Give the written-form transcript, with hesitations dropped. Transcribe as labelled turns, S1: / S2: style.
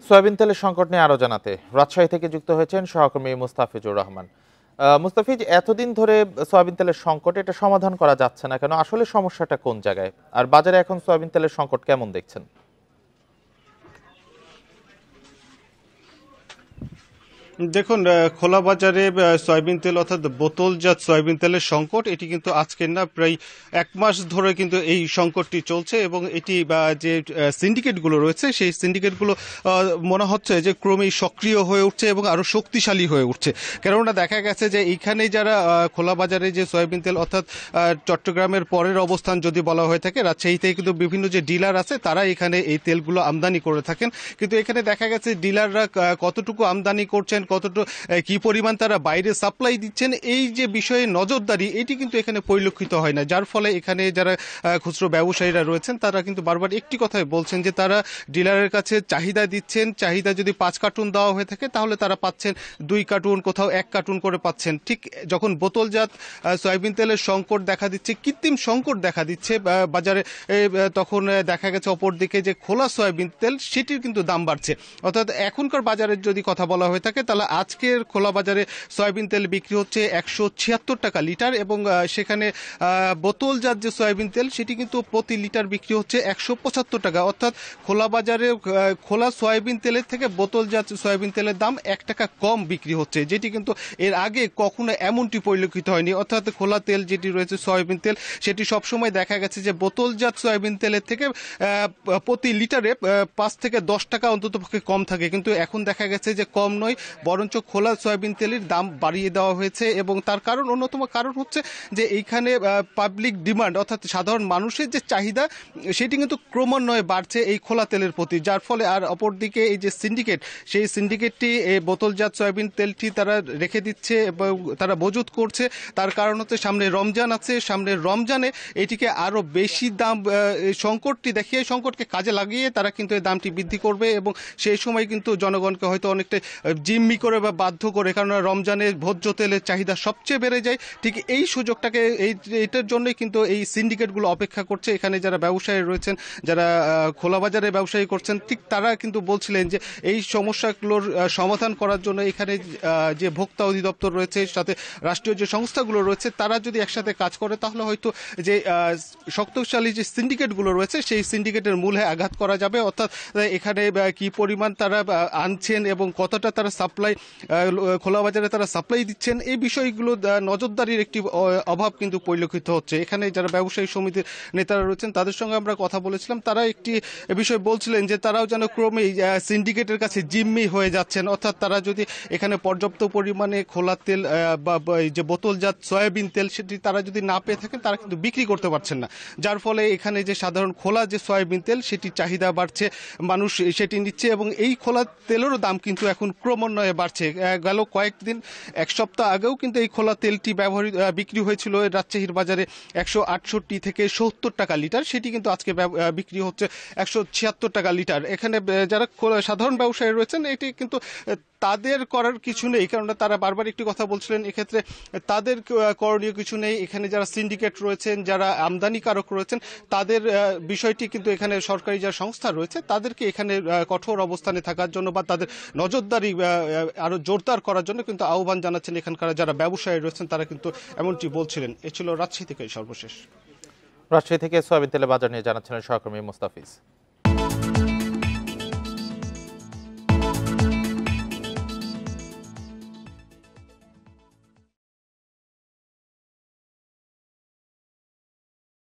S1: Soybean তেলের সংকট নিয়ে আরো জানাতে রাজশাহী থেকে যুক্ত হয়েছেন সহকর্মী মুস্তাফিজুর রহমান। মুস্তাফিজ, এতদিন ধরে সয়াবিন তেলের সংকট এটা সমাধান করা যাচ্ছে না কেন? আসলে সমস্যাটা কোন জায়গায়? আর বাজারে এখন সয়াবিন তেলের সংকট কেমন দেখছেন?
S2: দেখুন, খোলা বাজারে সয়াবিন তেল অর্থাৎ বোতলজাত সয়াবিন তেলের সংকট এটি কিন্তু আজকের না, প্রায় 1 মাস ধরে কিন্তু এই সংকটটি চলছে এবং এটি যে সিন্ডিকেটগুলো রয়েছে সেই সিন্ডিকেটগুলো মনে হচ্ছে যে ক্রমেই সক্রিয় হয়ে উঠছে এবং আরও শক্তিশালী হয়ে উঠছে। কেননা দেখা গেছে যে এইখানে যারা খোলা বাজারে যে সয়াবিন তেল অর্থাৎ চট্টগ্রামের পরের অবস্থান যদি বলা হয়ে থাকে, রাজশাহীতে কিন্তু বিভিন্ন যে ডিলার আছে তারা এখানে এই তেলগুলো আমদানি করে থাকেন। কিন্তু এখানে দেখা গেছে ডিলাররা কতটুকু আমদানি করছেন, কতটুকু কি পরিমাণ তারা বাইরে সাপ্লাই দিচ্ছেন, এই যে বিষয়ে নজরদারি এটি কিন্তু এখানে পরিলক্ষিত হয় না। যার ফলে এখানে যারা খুচরো ব্যবসায়ীরা রয়েছেন তারা কিন্তু বারবার একটি কথাই বলছেন যে তারা ডিলারের কাছে চাহিদা দিচ্ছেন, চাহিদা যদি 5 কার্টুন দেওয়া হয়ে থাকে তাহলে তারা পাচ্ছেন 2 কার্টুন, কোথাও 1 কার্টুন করে পাচ্ছেন। ঠিক যখন বোতলজাত সয়াবিন তেলের সংকট দেখা দিচ্ছে, কৃত্রিম সংকট দেখা দিচ্ছে বাজারে, তখন দেখা গেছে অপরদিকে যে খোলা সয়াবিন তেল সেটির কিন্তু দাম বাড়ছে। অর্থাৎ এখনকার বাজারের যদি কথা বলা হয়ে থাকে তাহলে আজকের খোলা বাজারে সয়াবিন তেল বিক্রি হচ্ছে 176 টাকা লিটার এবং সেখানে বোতলজাত যে সয়াবিন তেল সেটি কিন্তু প্রতি লিটার বিক্রি হচ্ছে 175 টাকা। অর্থাৎ খোলা বাজারে খোলা সয়াবিন তেলের থেকে বোতলজাত সয়াবিন তেলের দাম 1 টাকা কম বিক্রি হচ্ছে, যেটি কিন্তু এর আগে কখনো এমনটি পরিলক্ষিত হয়নি। অর্থাৎ খোলা তেল যেটি রয়েছে সয়াবিন তেল সেটি সবসময় দেখা গেছে যে বোতলজাত সয়াবিন তেলের থেকে প্রতি লিটারে 5 থেকে 10 টাকা অন্ততপক্ষে কম থাকে, কিন্তু এখন দেখা গেছে যে কম নয়, বরঞ্চ খোলা সয়াবিন তেলের দাম বাড়িয়ে দেওয়া হয়েছে। এবং তার কারণ, অন্যতম কারণ হচ্ছে যে এইখানে পাবলিক ডিমান্ড অর্থাৎ সাধারণ মানুষের যে চাহিদা সেটি কিন্তু ক্রমান্বয়ে বাড়ছে এই খোলা তেলের প্রতি। যার ফলে আর অপরদিকে এই যে সিন্ডিকেট, সেই সিন্ডিকেটটি এই বোতলজাত সয়াবিন তেলটি তারা রেখে দিচ্ছে এবং তারা মজুত করছে। তার কারণ হচ্ছে সামনে রমজান আছে, সামনে রমজানে এটিকে আরও বেশি দাম, সংকটটি দেখিয়ে সংকটকে কাজে লাগিয়ে তারা কিন্তু এই দামটি বৃদ্ধি করবে এবং সেই সময় কিন্তু জনগণকে হয়তো অনেকটা জিম্মি করে বা বাধ্য করে, কারণ রমজানে ভোজ্য তেলের চাহিদা সবচেয়ে বেড়ে যায়। ঠিক এই সুযোগটাকে এইটার জন্যই কিন্তু এই সিন্ডিকেটগুলো অপেক্ষা করছে। এখানে যারা ব্যবসায়ী রয়েছেন, যারা খোলা বাজারে ব্যবসায়ী করছেন, ঠিক তারা কিন্তু বলছিলেন যে এই সমস্যাগুলোর সমাধান করার জন্য এখানে যে ভোক্তা অধিদপ্তর রয়েছে, সাথে রাষ্ট্রীয় যে সংস্থাগুলো রয়েছে, তারা যদি একসাথে কাজ করে তাহলে হয়তো যে শক্তিশালী যে সিন্ডিকেটগুলো রয়েছে সেই সিন্ডিকেটের মূলে আঘাত করা যাবে। অর্থাৎ এখানে কি পরিমাণ তারা আনছেন এবং কতটা তারা সাপ্লাই খোলা বাজারে তারা সাপ্লাই দিচ্ছেন, এই বিষয়গুলো নজরদারির একটি অভাব কিন্তু পরিলক্ষিত হচ্ছে। এখানে যারা ব্যবসায়ী সমিতির নেতারা রয়েছেন তাদের সঙ্গে আমরা কথা বলেছিলাম, তারা একটি বিষয় বলছিলেন যে তারাও যেন ক্রমেই সিন্ডিকেটের কাছে জিম্মি হয়ে যাচ্ছেন। অর্থাৎ তারা যদি এখানে পর্যাপ্ত পরিমাণে খোলা তেল বা যে বোতলজাত সয়াবিন তেল সেটি তারা যদি না পেয়ে থাকেন তারা কিন্তু বিক্রি করতে পারছেন না। যার ফলে এখানে যে সাধারণ খোলা যে সয়াবিন তেল সেটির চাহিদা বাড়ছে, মানুষ সেটি নিচ্ছে এবং এই খোলা তেলেরও দাম কিন্তু এখন ক্রমান্বয়ে বাড়ছে। গেল কয়েকদিন, 1 সপ্তাহ আগেও কিন্তু এই খোলা তেলটি বিক্রি হয়েছিল রাজশাহীর বাজারে 168 থেকে 70 টাকা লিটার, সেটি কিন্তু আজকে বিক্রি হচ্ছে 176 টাকা লিটার। এখানে যারা সাধারণ ব্যবসায়ী রয়েছেন এটি কিন্তু তাদের করার কিছু নেই, কারণ তারা বারবার একটি কথা বলছিলেন এক্ষেত্রে তাদের করণীয় কিছু নেই। এখানে যারা সিন্ডিকেট রয়েছেন, যারা আমদানিকারক রয়েছেন, তাদের বিষয়টি কিন্তু এখানে সরকারি যারা সংস্থা রয়েছে তাদেরকে এখানে কঠোর অবস্থানে থাকার জন্য বা তাদের নজরদারি আরো জোরদার করার জন্য কিন্তু আহ্বান জানাচ্ছেন এখানকার যারা ব্যবসায়ী রয়েছেন, তারা কিন্তু এমনটি বলছিলেন। এ ছিল রাজশাহী থেকে সর্বশেষ।
S1: রাজশাহী থেকে সয়াবিন তেলের বাজার নিয়ে জানাচ্ছিলেন সহকর্মী মুস্তাফিজ।